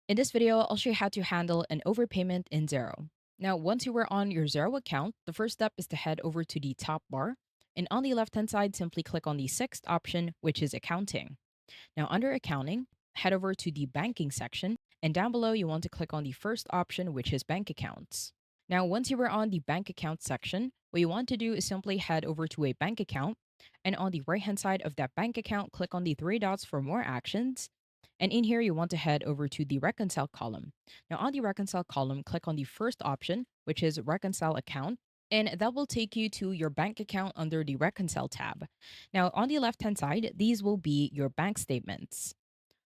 In this video, I'll show you how to handle an overpayment in Xero. Now, once you are on your Xero account, the first step is to head over to the top bar. And on the left-hand side, simply click on the sixth option, which is accounting. Now, under accounting, head over to the banking section. And down below, you want to click on the first option, which is bank accounts. Now, once you are on the bank account section, what you want to do is simply head over to a bank account. And on the right-hand side of that bank account, click on the three dots for more actions. And in here, you want to head over to the reconcile column. Now, on the reconcile column, click on the first option, which is reconcile account. And that will take you to your bank account under the reconcile tab. Now, on the left hand side, these will be your bank statements.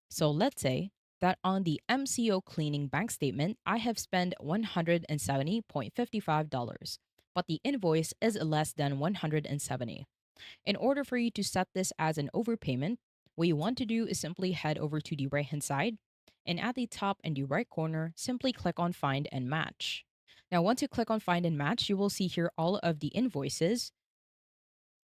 So let's say that on the MCO cleaning bank statement, I have spent $170.55, but the invoice is less than 170. In order for you to set this as an overpayment, what you want to do is simply head over to the right hand side, and at the top in the right corner, simply click on Find and Match. Now, once you click on Find and Match, you will see here all of the invoices.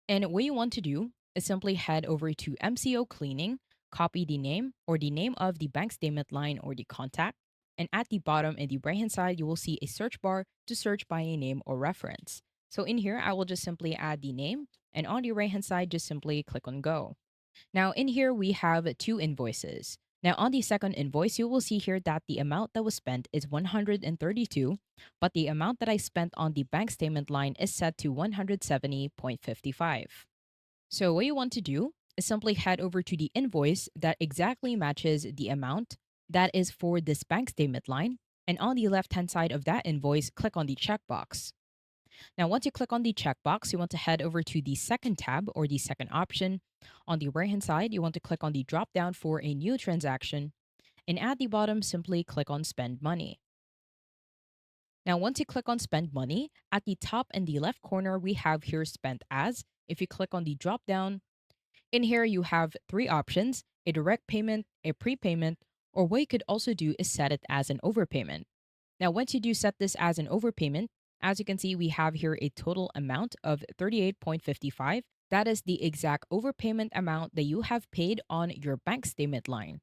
And what you want to do is simply head over to MCO Cleaning, copy the name or the name of the bank statement line or the contact. And at the bottom in the right hand side, you will see a search bar to search by a name or reference. So in here, I will just simply add the name. And on the right hand side, just simply click on Go. Now, in here, we have two invoices. Now, on the second invoice, you will see here that the amount that was spent is 132, but the amount that I spent on the bank statement line is set to 170.55. So, what you want to do is simply head over to the invoice that exactly matches the amount that is for this bank statement line. And on the left hand side of that invoice, click on the checkbox. Now, once you click on the checkbox, you want to head over to the second tab or the second option. On the right hand side, you want to click on the drop down for a new transaction. And at the bottom, simply click on Spend Money. Now, once you click on Spend Money, at the top in the left corner, we have here Spent As. If you click on the drop down, in here you have three options: a direct payment, a prepayment, or what you could also do is set it as an overpayment. Now, once you do set this as an overpayment, as you can see, we have here a total amount of 38.55. That is the exact overpayment amount that you have paid on your bank statement line.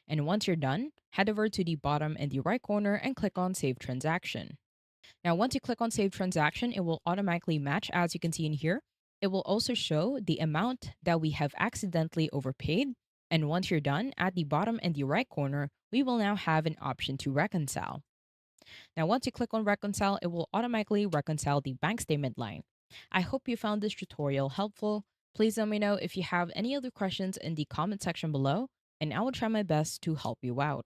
And once you're done, head over to the bottom in the right corner and click on Save Transaction. Now, once you click on Save Transaction, it will automatically match as you can see in here. It will also show the amount that we have accidentally overpaid. And once you're done, at the bottom in the right corner, we will now have an option to reconcile. Now, once you click on reconcile, it will automatically reconcile the bank statement line. I hope you found this tutorial helpful. Please let me know if you have any other questions in the comment section below, and I will try my best to help you out.